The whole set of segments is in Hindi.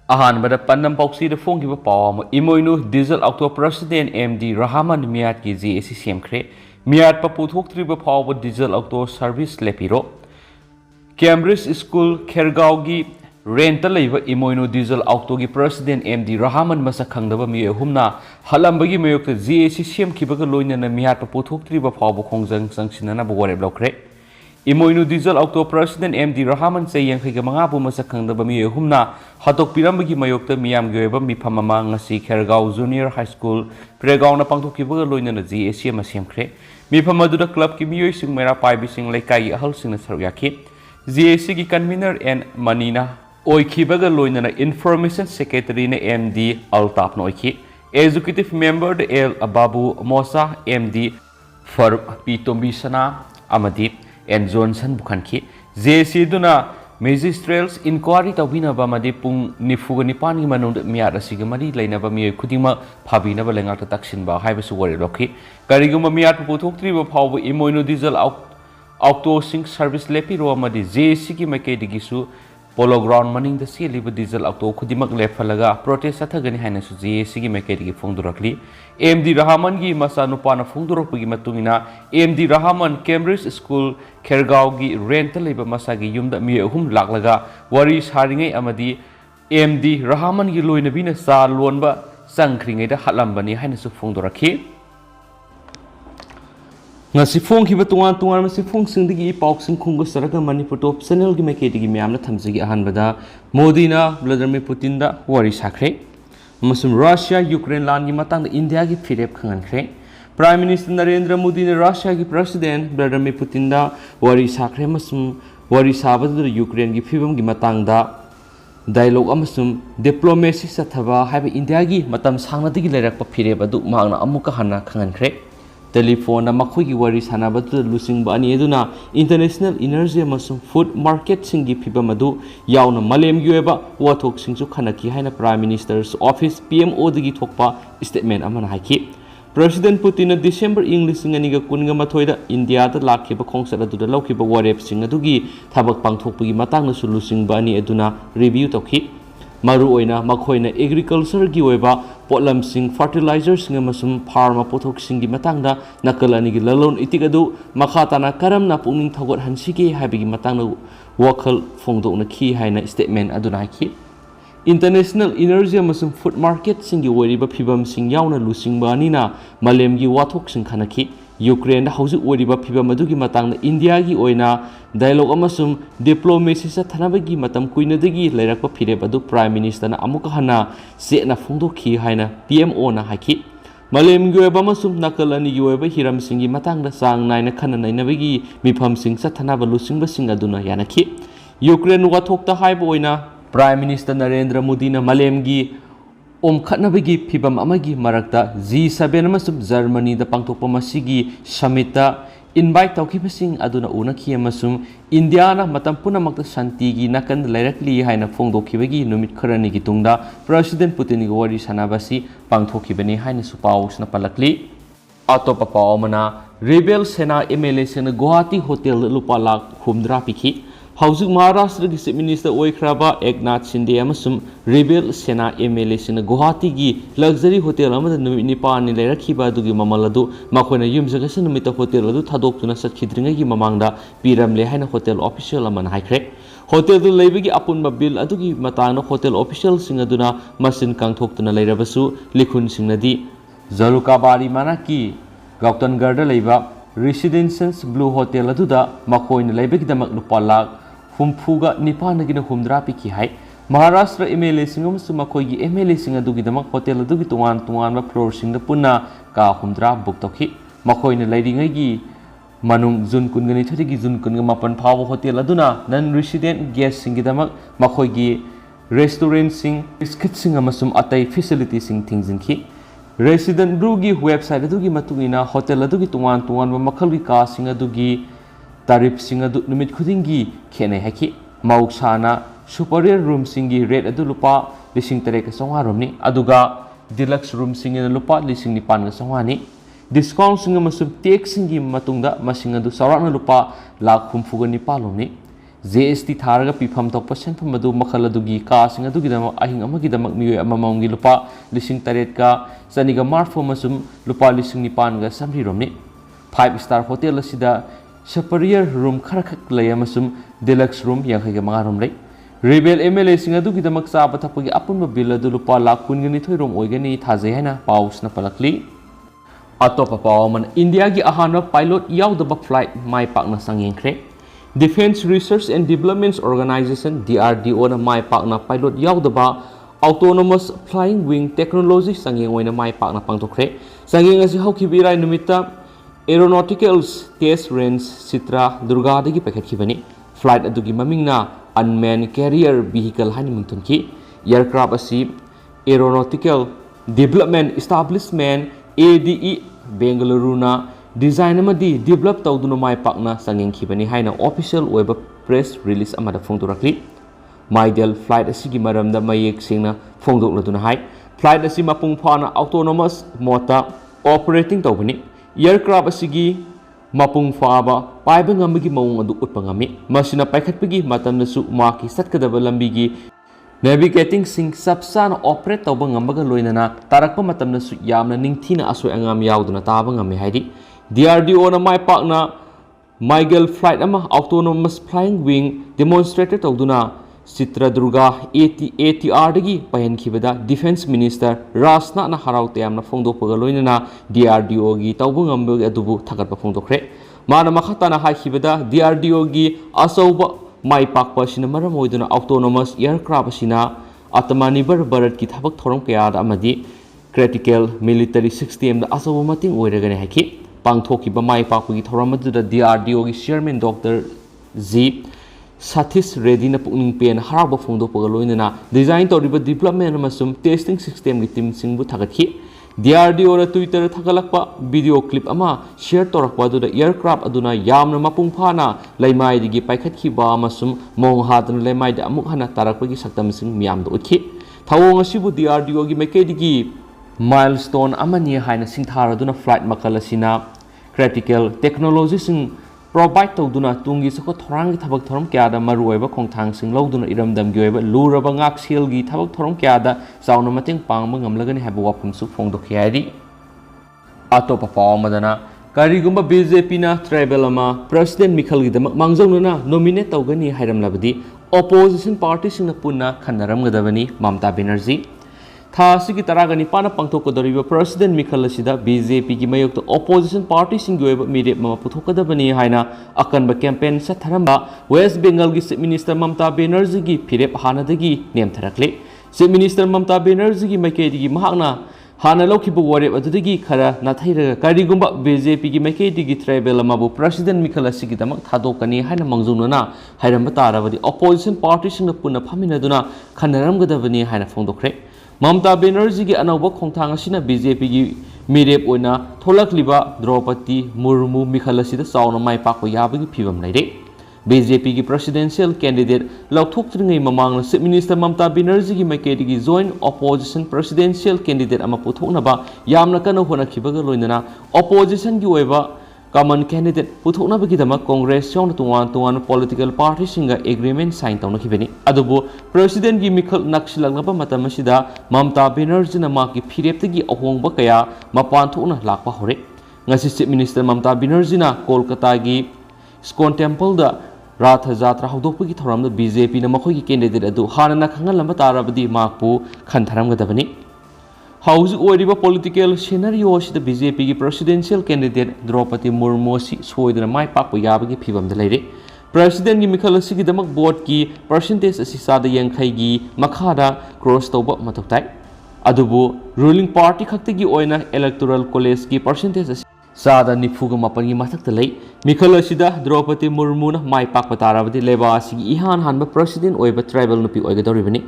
अहानबद पन्नम पौक्सी फोंगिब पाव Imoinu diesel auto president MD Rahaman मियाद की जीएसी सेमख्रे मियाद पुथोक्त्रिब फाव डीजल ऑक्टो सर्विस लेपिरो कैम्ब्रिज स्कूल खेरगांव की रेंट लेब इमोइनु डीजल ऑक्टो की प्रेसिडेंट एमडी रहामन मसक खंगदब मियोय हुमना हलंबगी मयोक्त जीएसी सेमखिबग लोइनना मियाद पुथोक्त्रिब फाव खोंजंग संगसिनना बवरेब लौख्रे Imoinu diesel auto president MD Rahaman से यंखैग मंगाबु मसक खंगदब मियोय हुमना हतोक पिरमबगी मयोक्त मियामगी ओइब मिफम अमा ngasi Khergaon junior high school प्रेगाउना पांथोखिबग लोइनना जीएसी अमा सेमख्रे मिफम अदुदा क्लब की मियोय सिंग मेरा पाइबि सिंग लेकाई अहल सिंग सरुक याखि जीएसी की कन्वीनर एन मनीना ओइखिबग लोइनना इंफॉर्मेशन सेक्रेटरी ने एमडी अल्ताफ नोइखि एजुकेटिव मेंबर एल बाबू मोसा एमडी फर पी तोंबिसना अमदी एन जॉनसन बुखानखी जेसी दुना मेजिस्ट्रेल्स इंक्वायरी तौबिनब मदि पुंग निफुग निपान की मनुंद मियाद असिग मरि लैनब मियोय खुदिमा फाबिनब लेंगाक तक्सिनबा हाइबसु वरे लोखि करिगुम मियाद पुथोक्त्रिब फाव इमोइनु डीजल ऑक्टो सिंग सर्विस लेपिरो मदि जेसी की मैकेदिगिसु पोलो ग्राउंड मनिंग द सेलिब डीजल ऑक्टो खुदिमक लेफलगा प्रोटेस्ट अथगनि हाइनसु जेसी की मैकेदिगी फोंदुरकली एमडी रहामन की मसा नुपाना फोंदुरकपगी मतुंगिना MD Rahaman Cambridge school Khergaon की रेंट लेब मसा की युमद मियोय अहुम लाक्लगा वरी सारिंgai अमदी एमडी रहामन की लोइनबीना सा लोनबा चंखख्रिंगाida हतलम्बानी हाइनसु फोंदुरखि ngasi phongkhiba tungan tungan masi phongsingi pauksin khungu saraka manipur top channel gi mekedi myamna thamjigi ahanbada modina vladimir putin da wari sakre amasum russia ukraine lan gi matang da india gi firep khangankhre prime minister narendra modi ne russia gi president vladimir putin da wari sakre amasum wari sabadu ukraine gi phibam gi matang da dialogue amasum diplomacy sathaba haiba india gi matam sangna digi lerak pa firep adu mangna amuka hanna khangankhre telephone मखोई वरी सानाबद लुसिंग अनि एदुना इंटरनेशनल एनर्जी अमसुंग फूड मार्केट सिंगी फिबम अदु यावना मलेम गी ओइबा वाथोक सिंगसु खनकी हाइना प्राइम मिनिस्टर्स ऑफिस पीएमओ दगी थोकपा स्टेटमेंट अमना हाइकी प्रेसिडेंट पुतिन डिसेंबर इंग लिसिंग अनिगा कुनगा मथोइदा इंडिया दा लाखिबा खोंगसर अदुदा लौखिबा वरेप सिंग अदुगी थाबक पांगथोकपगी मतांगसु लुसिंग बानी एदुना रिव्यू तौखि मरु ओइना मखोइना एग्रीकल्चर की ओइबा पोटलम सिंग फर्टिलाइजर सिंग अमसुम फार्मा पोथोक सिंग की मतंगदा नकल अनि की ललोन इतिक अदु मखाताना करमना पुनिंग थगोट हनसिगे हाबिगी मतंगना वखल फोंगदोना खी हाइना स्टेटमेंट अदुना हाइखि इंटरनेशनल एनर्जी अमसुम फूड मार्केट सिंग की ओइरिबा फिबम सिंग यावना लुसिंगबा अनिना मलेम की वाथोक सिंग खनखि यूक्रेन हौजिक ओइरिबा फिबम अदुगी मतंगना इंडिया की ओइना डायलॉग अमसुम डिप्लोमेसी सथनबगी मतम कुइनदगी लेरकपा फिरेब अदु प्राइम मिनिस्टर ना अमुक हना सेना फोंदोखि हाइना पीएमओ ना हाइखि मलेम गी ओइबा अमसुम नकल अनि गी ओइबा हिरम सिंगी मतंगदा सांग नाइना खन नाइनबगी मिफम सिंग सथनब लुसिंगबा सिंग अदुना यानखि यूक्रेन वाथोकता हाइबा ओइना प्राइम मिनिस्टर नरेंद्र मोदी ना मलेम गी ओमखनबगी फिबम अमगी मरक्ता G7 अमसुम जर्मनी दा पांगथोकपा मसिगी समिट इनवाइट तौखिबसिंग अदुना उनखि अमसुम इंडिया ना मतम पुनमक्ता शांति की नकन लेरकली हाइना फोंदोखिबगी नुमित खरनी की तुंगदा प्रेसिडेंट पुतिन की वरी सनाबसी पांगथोखिबनी हाइना सुपाउसना पलकली अतोपा पावमना rebel Sena MLA Sena Guwahati hotel लुपा लाख हुमद्रा पिखि हौजिक महाराष्ट्र की चीफ मिनिस्टर ओइख्राबा एकनाथ शिंदे अमसुम रिबेल सेना एमएलए सेना गुवाहाटी की लग्जरी होटल अमदा नुमित निपान लेरखिबा दुगी ममल अदु मखोइना युमजगस नुमित होटल अदु थादोक्तुना सतखिद्रिंगगी ममांगदा पिरमले हाइना होटल ऑफिशियल अमन हाइख्रे होटल दु लेबगी अपुनबा बिल अदुगी मतांगना होटल ऑफिशियल सिंग अदुना मसिन कांगथोक्तुना लेरबसु लिखुन सिंगनदी जलुकाबारी मानाकी गौतनगढ़ लेबा रेसिडेंशियल्स ब्लू होटल अदुदा मखोइना लेबगिदमक लुपा लाख हुमफुगा निपानगिना हुमद्रा पिखि हाइ महाराष्ट्र एमएलए सिंग अमसुम मखोइगी एमएलए सिंग अदुगिदमक होटल अदुगी तुंगान तुंगान फ्लोर सिंग पुन्ना का हुमद्रा बुक तौखि मखोइना लेरिङैगी मनुंग जुन कुनगनि थरिगी जुन कुनग मापन फाव होटल अदुना नन रेसिडेंट गेस्ट सिंगिदमक मखोइगी रेस्टोरेंट सिंग बिस्किट सिंग अमसुम अतै फैसिलिटी सिंग थिंजिनखि रेसिडेंट ब्लू की वेबसाइट अदुगी मतुंगिना होटल अदुगी तुंगान तुंगान मखलगी का सिंग अदुगी तारीफ सिंग अदु नुमित खुदिंगी खेने हाइखि मौसाना सुपरियर रूम सिंगी रेट अदु लुपा लिसिंग तरेक संगा रोमनी अदुगा डिलक्स रूम सिंग लुपा लिसिंग निपान संगानी डिस्काउंट सिंग मसुम टैक्स सिंगी मतुंगदा मसिंग अदु सौराना लुपा लाख हुमफुगा निपालोमनी JST थारगा पीफम तोप सेंफम मदु मखल अदुगी कासिंग अदुगिदमक अहिंग अमगिदमक मियोय अममंगी लुपा लिसिंग तरेट का चनिगा मार्फो मसुम लुपा लिसिंग निपानगा समरिरोमनि 5 स्टार होटल असिदा superior room खरखक लय अमसुम deluxe room यांखैगा मंगारोम लै रिबेल MLA सिंग अदुगिदमक चाबा थपगी अपुनबा बिल अदु लुपा लाख कुनगनि थोय रोम ओइगनि थाजै हैना पाउसना पलकली अतोपा पावमन इंडिया की अहानबा पायलट याउदबा फ्लाइट माय पाकना संगेंख्रे Defense Research and Development Organization DRDO na mai pakna pilot yaudaba autonomous flying wing technology sangeng oina mai pakna pangthokre sangeng asi haukibirai numita aeronautics test range Sitra Durga dagi pakhatkibani flight adugi mamingna unmanned carrier vehicle hani mungthunki aircraft asi aeronautical development establishment ADE Bengaluru na design amadi develop tawduna mai pakna sangeng khibani haina official web press release amada phongdorakli maidel flight asigi maramda mayek singna phongdokladuna hai flight asi mapung phana autonomous mode operating tawbani aircraft asigi mapung phaba paiba ngamigi mawung adu utpangami masina paikhatpagi matamnasu maki satkadaba lambigi navigating sing sabsana operate tawba ngambaga loinana tarakpa matamnasu yamna ningthina asoi angam yauduna taba ngami haidi DRDO na mai pakna Miguel flight ama autonomous flying wing demonstrated tawduna Sitra Durga ATR dagi pahen khibada Defense Minister Rasna na haraute amna phongdokpaga loinana DRDO gi tawbu ngambe adubu thagatpa phongdokre mana makhata na hai khibada DRDO gi asauba mai pakpa sina maram oiduna autonomous aircraft sina Atmani Bharat ki thabak thorom kaya da amadi critical military system da asauba mating oiragane haki पांगथोखिबा माय पाकपगी थौरमदुदा DRDO की chairman doctor G Sathish Reddy ना पुनिंग पेन हराबा फोंदोपगा लोइनना डिजाइन तौरिबा डेवलपमेंट अमसुम टेस्टिंग सिस्टम की टीम सिंगबु थागतखि DRDO ना ट्विटर थागलकपा वीडियो क्लिप अमा शेयर तौरकपा अदुदा एयरक्राफ्ट अदुना यामना मपुंग फाना लैमाइदिगी पाइखतखिबा अमसुम मोंग हादना लैमाइदा अमुक हना तारकपगी सक्तम सिंग मियामदो उतखि थावोंग असिबु DRDO की मैकेदिगी माइलस्टोन अमनि हाइना सिंथारदुना फ्लाइट मकल असिना critical technology sing provide tawduna tungi sako thorang gi thabak thorom kya da maruoiba khongthang sing loduna iramdam gi oiba luraba ngak sel gi thabak thorom kya da sauna mateng pangba ngamlagani haba wafum su phongdok khayari atopa pawamadana karigumba BJP na tribal ama president Mikhal gi damak mangjongna nominate tawgani hairam labadi opposition party sing na punna khanaram gadabani Mamta Banerjee थासी की तरागनी पाना पंगथोकदरिबा प्रेसिडेंट मिखल असिदा BJP की मयोक्ता opposition party सिंग गोयबा मिरेप मा पुथोकदबनी हाइना अकनबा कैंपेन सथरमबा वेस्ट बेंगल की चीफ मिनिस्टर ममता बनर्जी की फिरेप हानादगी नेमथरकले चीफ मिनिस्टर ममता बनर्जी की मैकेदिगी महाकना हाना लौखिबा वरेप अदुदगी खरा नाथैरगा करिगुंबा BJP की मैकेदिगी ट्राइबल अमाबु प्रेसिडेंट मिखल असिगी दमक थादोकनी हाइना मंगजुनना हाइरमबा ताराबदी opposition party सिंग पुना फामिनदुना खनरमगदबनी हाइना फोंदोखरे Mamta Banerjee की अनौबा खोंथांग असिना BJP की मिरेप ओइना थोलकलिबा द्रौपदी मुर्मू मिखल असिदा चावना माय पाकपा याबगी फिबम लैरे BJP की प्रेसिडेंशियल कैंडिडेट लौथोक्त्रिङै ममांगना चीफ मिनिस्टर ममता बनर्जी की मैकेदिगी जॉइंट ऑपोजिशन प्रेसिडेंशियल कैंडिडेट अमा पुथोकनबा यामना कन होनखिबगा लोइनना ऑपोजिशन की ओइबा कॉमन कैंडिडेट पुथोकनबगीदमा कांग्रेस यावना तुंगान पॉलिटिकल पार्टी सिंगा एग्रीमेंट साइन तौनखिबनी अदुबो प्रेसिडेंट की मिखल नक्सिलगनबा मतमसिदा ममता बनर्जी ना माकी फिरेपतगी अहोंगबा कया मपान थोकना लाकपा हरे ngasi chief minister Mamata Banerjee ना कोलकाता की स्कोन टेम्पल दा राथ जात्रा हौदोकपगी थौरमदा BJP ना मखोगी कैंडिडेट अदु हानना खंगलंबा ताराबदी माकपु खनथरमगदबनी हाउस ओरिबा पॉलिटिकल सिनेरियो असिदा BJP की प्रेसिडेंशियल कैंडिडेट द्रौपदी मुर्मू सि सोइदना माय पाकपा याबगी फिबमदा लैरे प्रेसिडेंट की मिखल असिगिदमक वोट की परसेंटेज असि सादा यांखैगी मखादा क्रॉस तौबा मथौताई अदुबु रूलिंग पार्टी खक्तगी ओइना इलेक्टोरल कॉलेज की परसेंटेज असि सादा निफुगा मापन की मथक्ता लै मिखल असिदा द्रौपदी मुर्मूना माय पाकपा ताराबदी लेबा असिगी इहान हानबा प्रेसिडेंट ओइबा ट्राइबल नुपी ओइगदौरिबनी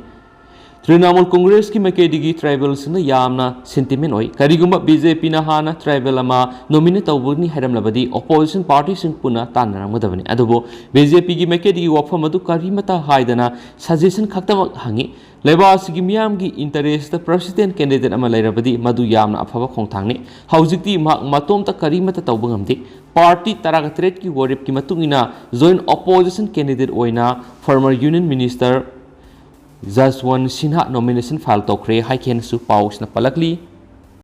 तृणमूल कांग्रेस की मैकेदिगी ट्राइबल सिंह यामना सेंटिमेंट ओइ करिगुंबा BJP ना हाना ट्राइबल अमा नॉमिनेट तौबनी हैरमलबदी ऑपोजिशन पार्टी सिंह पुना तानरमगदबनी अदुबो BJP की मैकेदिगी वफम अदु करिमता हाइदना सजेशन खक्तमक हंगी लेबासिगी मियाम की इंटरेस्ट प्रेसिडेंट कैंडिडेट अमा लैरबदी मदु यामना अफबा खोंथांगनी हौजिक्ति मतोमता करिमता तौबंगमदि पार्टी तरागतरेट की वरिप की मतुंगिना जॉइंट ऑपोजिशन कैंडिडेट ओइना former union minister Jaswant Sinha nomination file तौखरे हाइकेन सु पाउसना पलकली